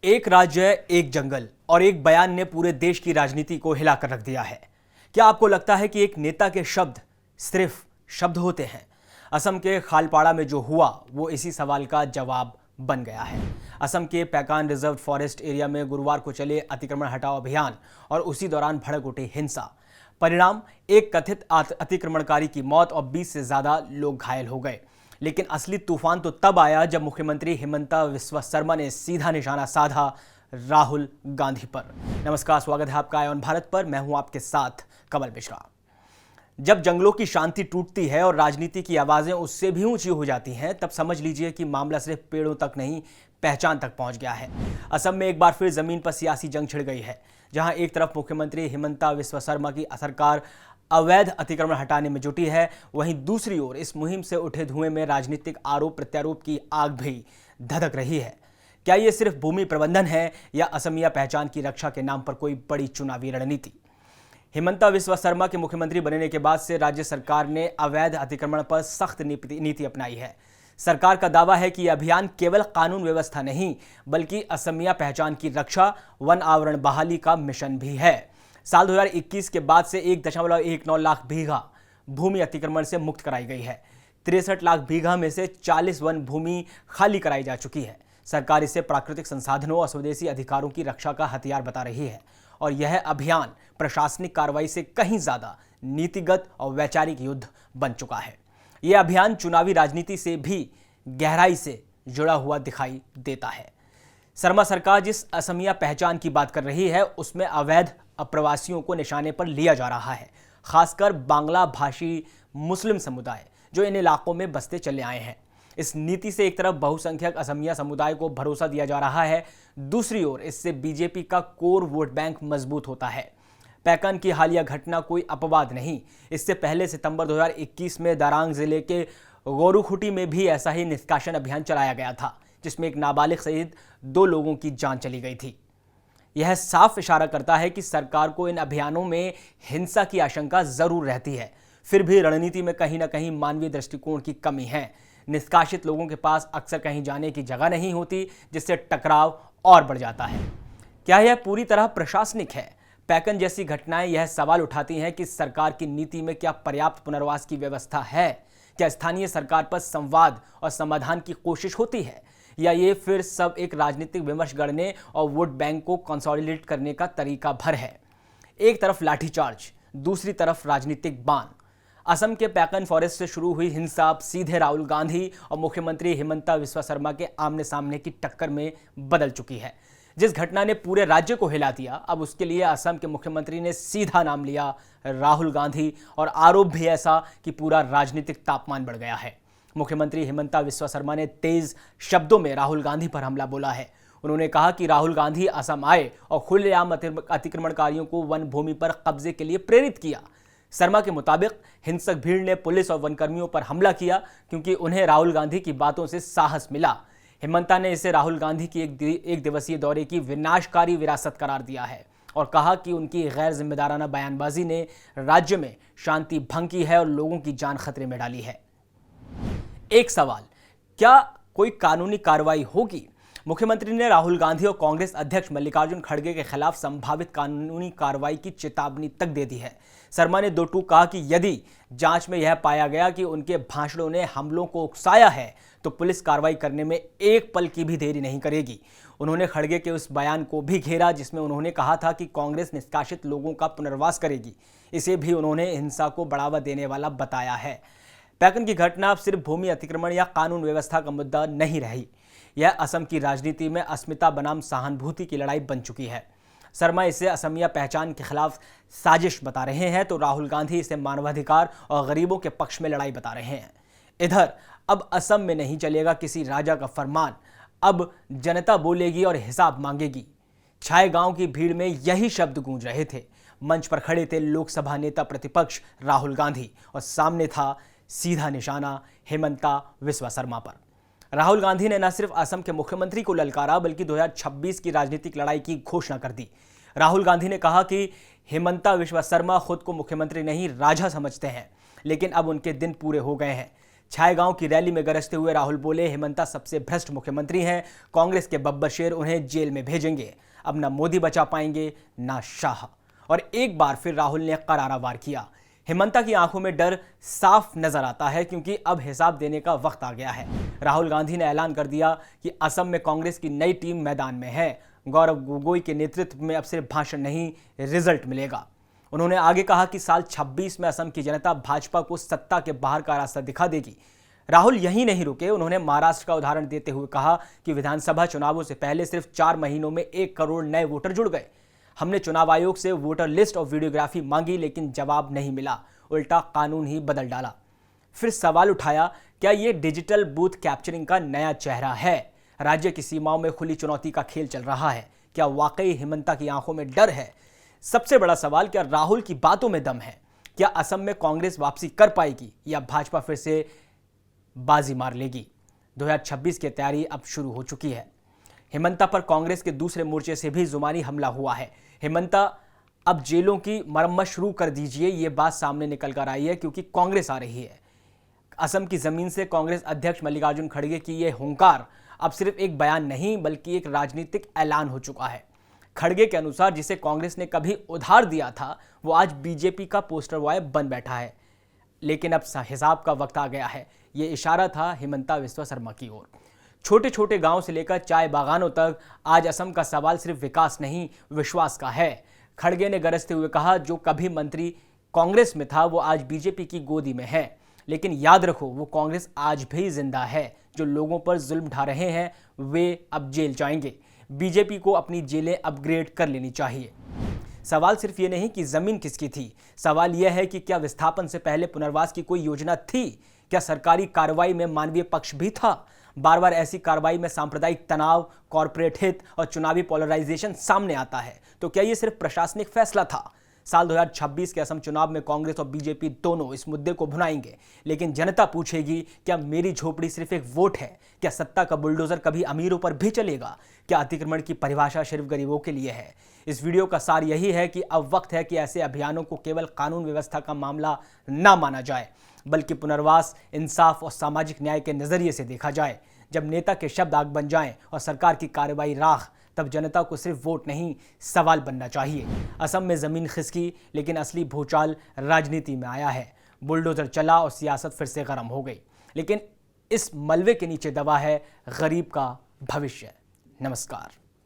एक राज्य, एक जंगल और एक बयान ने पूरे देश की राजनीति को हिलाकर रख दिया है। क्या आपको लगता है कि एक नेता के शब्द सिर्फ शब्द होते हैं? असम के खालपाड़ा में जो हुआ वो इसी सवाल का जवाब बन गया है। असम के पैकान रिजर्व फॉरेस्ट एरिया में गुरुवार को चले अतिक्रमण हटाओ अभियान और उसी दौरान भड़क उठी हिंसा। परिणाम, एक कथित अतिक्रमणकारी की मौत और 20 से ज्यादा लोग घायल हो गए। लेकिन असली तूफान तो तब आया जब मुख्यमंत्री हिमंता बिस्वा शर्मा ने सीधा निशाना साधा राहुल गांधी पर। नमस्कार, स्वागत है आपका आय ऑन भारत पर। मैं हूं आपके साथ कमल मिश्रा। जब जंगलों की शांति टूटती है और राजनीति की आवाजें उससे भी ऊंची हो जाती हैं, तब समझ लीजिए कि मामला सिर्फ पेड़ों तक नहीं, पहचान तक पहुंच गया है। असम में एक बार फिर जमीन पर सियासी जंग छिड़ गई है, जहां एक तरफ मुख्यमंत्री हिमंता बिस्वा शर्मा की सरकार अवैध अतिक्रमण हटाने में जुटी है, वहीं दूसरी ओर इस मुहिम से उठे धुएं में राजनीतिक आरोप प्रत्यारोप की आग भी धधक रही है। क्या ये सिर्फ भूमि प्रबंधन है या असमिया पहचान की रक्षा के नाम पर कोई बड़ी चुनावी रणनीति? हिमंता बिस्वा शर्मा के मुख्यमंत्री बनने के बाद से राज्य सरकार ने अवैध अतिक्रमण पर सख्त नीति अपनाई है। सरकार का दावा है कि यह अभियान केवल कानून व्यवस्था नहीं, बल्कि असमिया पहचान की रक्षा, वन आवरण बहाली का मिशन भी है। साल 2021 के बाद से 1.19 लाख बीघा भूमि अतिक्रमण से मुक्त कराई गई है। 63 लाख बीघा में से 40 वन भूमि खाली कराई जा चुकी है। सरकार इसे प्राकृतिक संसाधनों और स्वदेशी अधिकारों की रक्षा का हथियार बता रही है, और यह अभियान प्रशासनिक कार्रवाई से कहीं ज्यादा नीतिगत और वैचारिक युद्ध बन चुका है। यह अभियान चुनावी राजनीति से भी गहराई से जुड़ा हुआ दिखाई देता है। शर्मा सरकार जिस असमिया पहचान की बात कर रही है, उसमें अवैध अप्रवासियों को निशाने पर लिया जा रहा है, खासकर बांग्ला भाषी मुस्लिम समुदाय जो इन इलाकों में बसते चले आए हैं। इस नीति से एक तरफ बहुसंख्यक असमिया समुदाय को भरोसा दिया जा रहा है, दूसरी ओर इससे बीजेपी का कोर वोट बैंक मजबूत होता है। पैकन की हालिया घटना कोई अपवाद नहीं। इससे पहले सितंबर 2021 में दारांग जिले के गोरुखुटी में भी ऐसा ही निष्कासन अभियान चलाया गया था, जिसमें एक नाबालिग सहित 2 लोगों की जान चली गई थी। यह साफ इशारा करता है कि सरकार को इन अभियानों में हिंसा की आशंका जरूर रहती है, फिर भी रणनीति में कहीं ना कहीं मानवीय दृष्टिकोण की कमी है। निष्कासित लोगों के पास अक्सर कहीं जाने की जगह नहीं होती, जिससे टकराव और बढ़ जाता है। क्या यह पूरी तरह प्रशासनिक है? पैकन जैसी घटनाएं यह सवाल उठाती हैं कि सरकार की नीति में क्या पर्याप्त पुनर्वास की व्यवस्था है? क्या स्थानीय सरकार पर संवाद और समाधान की कोशिश होती है, या ये फिर सब एक राजनीतिक विमर्श गढ़ने और वोट बैंक को कंसोलिडेट करने का तरीका भर है? एक तरफ लाठीचार्ज, दूसरी तरफ राजनीतिक बाण। असम के पैकन फॉरेस्ट से शुरू हुई हिंसा अब सीधे राहुल गांधी और मुख्यमंत्री हिमंता बिस्वा शर्मा के आमने सामने की टक्कर में बदल चुकी है। जिस घटना ने पूरे राज्य को हिला दिया, अब उसके लिए असम के मुख्यमंत्री ने सीधा नाम लिया राहुल गांधी, और आरोप भी ऐसा कि पूरा राजनीतिक तापमान बढ़ गया है। मुख्यमंत्री हिमंता बिस्वा शर्मा ने तेज शब्दों में राहुल गांधी पर हमला बोला है। उन्होंने कहा कि राहुल गांधी असम आए और खुलेआम अतिक्रमणकारियों को वन भूमि पर कब्जे के लिए प्रेरित किया। शर्मा के मुताबिक हिंसक भीड़ ने पुलिस और वनकर्मियों पर हमला किया क्योंकि उन्हें राहुल गांधी की बातों से साहस मिला। हिमंता ने इसे राहुल गांधी की एक दिवसीय दौरे की विनाशकारी विरासत करार दिया है और कहा कि उनकी गैर जिम्मेदाराना बयानबाजी ने राज्य में शांति भंग की है और लोगों की जान खतरे में डाली है। एक सवाल, क्या कोई कानूनी कार्रवाई होगी? मुख्यमंत्री ने राहुल गांधी और कांग्रेस अध्यक्ष मल्लिकार्जुन खड़गे के खिलाफ संभावित कानूनी कार्रवाई की चेतावनी तक दे दी है। शर्मा ने 2 टूक कहा कि यदि जांच में यह पाया गया कि उनके भाषणों ने हमलों को उकसाया है, तो पुलिस कार्रवाई करने में एक पल की भी देरी नहीं करेगी। उन्होंने खड़गे के उस बयान को भी घेरा जिसमें उन्होंने कहा था कि कांग्रेस निष्कासित लोगों का पुनर्वास करेगी। इसे भी उन्होंने हिंसा को बढ़ावा देने वाला बताया है। पैकन की घटना अब सिर्फ भूमि अतिक्रमण या कानून व्यवस्था का मुद्दा नहीं रही, यह असम की राजनीति में अस्मिता बनाम सहानुभूति की लड़ाई बन चुकी है। शर्मा इसे असमिया पहचान के खिलाफ साजिश बता रहे हैं, तो राहुल गांधी इसे मानवाधिकार और गरीबों के पक्ष में लड़ाई बता रहे हैं। इधर अब असम में नहीं चलेगा किसी राजा का फरमान, अब जनता बोलेगी और हिसाब मांगेगी। छाए गांव की भीड़ में यही शब्द गूंज रहे थे। मंच पर खड़े थे लोकसभा नेता प्रतिपक्ष राहुल गांधी और सामने था सीधा निशाना हिमंता बिस्वा शर्मा पर। राहुल गांधी ने न सिर्फ असम के मुख्यमंत्री को ललकारा, बल्कि 2026 की राजनीतिक लड़ाई की घोषणा कर दी। राहुल गांधी ने कहा कि हिमंता बिस्वा शर्मा खुद को मुख्यमंत्री नहीं, राजा समझते हैं, लेकिन अब उनके दिन पूरे हो गए हैं। छायगांव की रैली में गरजते हुए राहुल बोले, हिमंता सबसे भ्रष्ट मुख्यमंत्री हैं, कांग्रेस के बब्बर शेर उन्हें जेल में भेजेंगे। अब ना मोदी बचा पाएंगे ना शाह। और एक बार फिर राहुल ने करारा वार किया। हिमंता की आंखों में डर साफ नजर आता है, क्योंकि अब हिसाब देने का वक्त आ गया है। राहुल गांधी ने ऐलान कर दिया कि असम में कांग्रेस की नई टीम मैदान में है। गौरव गोगोई के नेतृत्व में अब सिर्फ भाषण नहीं, रिजल्ट मिलेगा। उन्होंने आगे कहा कि साल 26 में असम की जनता भाजपा को सत्ता के बाहर का रास्ता दिखा देगी। राहुल यहीं नहीं रुके, उन्होंने महाराष्ट्र का उदाहरण देते हुए कहा कि विधानसभा चुनावों से पहले सिर्फ 4 महीनों में 1 करोड़ नए वोटर जुड़ गए। हमने चुनाव आयोग से वोटर लिस्ट और वीडियोग्राफी मांगी, लेकिन जवाब नहीं मिला, उल्टा कानून ही बदल डाला। फिर सवाल उठाया, क्या यह डिजिटल बूथ कैप्चरिंग का नया चेहरा है? राज्य की सीमाओं में खुली चुनौती का खेल चल रहा है। क्या वाकई हिमंता की आंखों में डर है? सबसे बड़ा सवाल, क्या राहुल की बातों में दम है? क्या असम में कांग्रेस वापसी कर पाएगी या भाजपा फिर से बाजी मार लेगी? 2026 की तैयारी अब शुरू हो चुकी है। हिमंता पर कांग्रेस के दूसरे मोर्चे से भी जुबानी हमला हुआ है। हिमंता, अब जेलों की मरम्मत शुरू कर दीजिए, ये बात सामने निकल कर आई है, क्योंकि कांग्रेस आ रही है। असम की जमीन से कांग्रेस अध्यक्ष मल्लिकार्जुन खड़गे की यह हुंकार अब सिर्फ एक बयान नहीं, बल्कि एक राजनीतिक ऐलान हो चुका है। खड़गे के अनुसार जिसे कांग्रेस ने कभी उधार दिया था, वो आज बीजेपी का पोस्टर बॉय बन बैठा है। लेकिन अब हिसाब का वक्त आ गया है। ये इशारा था हिमंता विश्व शर्मा की ओर। छोटे छोटे गांव से लेकर चाय बागानों तक आज असम का सवाल सिर्फ विकास नहीं, विश्वास का है। खड़गे ने गरजते हुए कहा, जो कभी मंत्री कांग्रेस में था वो आज बीजेपी की गोदी में है। लेकिन याद रखो, वो कांग्रेस आज भी जिंदा है। जो लोगों पर जुल्म ढा रहे हैं वे अब जेल जाएंगे। बीजेपी को अपनी जेलें अपग्रेड कर लेनी चाहिए। सवाल सिर्फ ये नहीं कि जमीन किसकी थी, सवाल यह है कि क्या विस्थापन से पहले पुनर्वास की कोई योजना थी? क्या सरकारी कार्रवाई में मानवीय पक्ष भी था? बार बार ऐसी कार्रवाई में सांप्रदायिक तनाव, कॉर्पोरेट हित और चुनावी पोलराइजेशन सामने आता है। तो क्या यह सिर्फ प्रशासनिक फैसला था? साल 2026 के असम चुनाव में कांग्रेस और बीजेपी दोनों इस मुद्दे को भुनाएंगे, लेकिन जनता पूछेगी, क्या मेरी झोपड़ी सिर्फ एक वोट है? क्या सत्ता का बुलडोजर कभी अमीरों पर भी चलेगा? क्या अतिक्रमण की परिभाषा सिर्फ गरीबों के लिए है? इस वीडियो का सार यही है कि अब वक्त है कि ऐसे अभियानों को केवल कानून व्यवस्था का मामला न माना जाए, बल्कि पुनर्वास, इंसाफ और सामाजिक न्याय के नजरिए से देखा जाए। जब नेता के शब्द आग बन जाएं और सरकार की कार्रवाई राख, तब जनता को सिर्फ वोट नहीं, सवाल बनना चाहिए। असम में जमीन खिसकी, लेकिन असली भूचाल राजनीति में आया है। बुलडोजर चला और सियासत फिर से गर्म हो गई, लेकिन इस मलबे के नीचे दबा है गरीब का भविष्य। नमस्कार।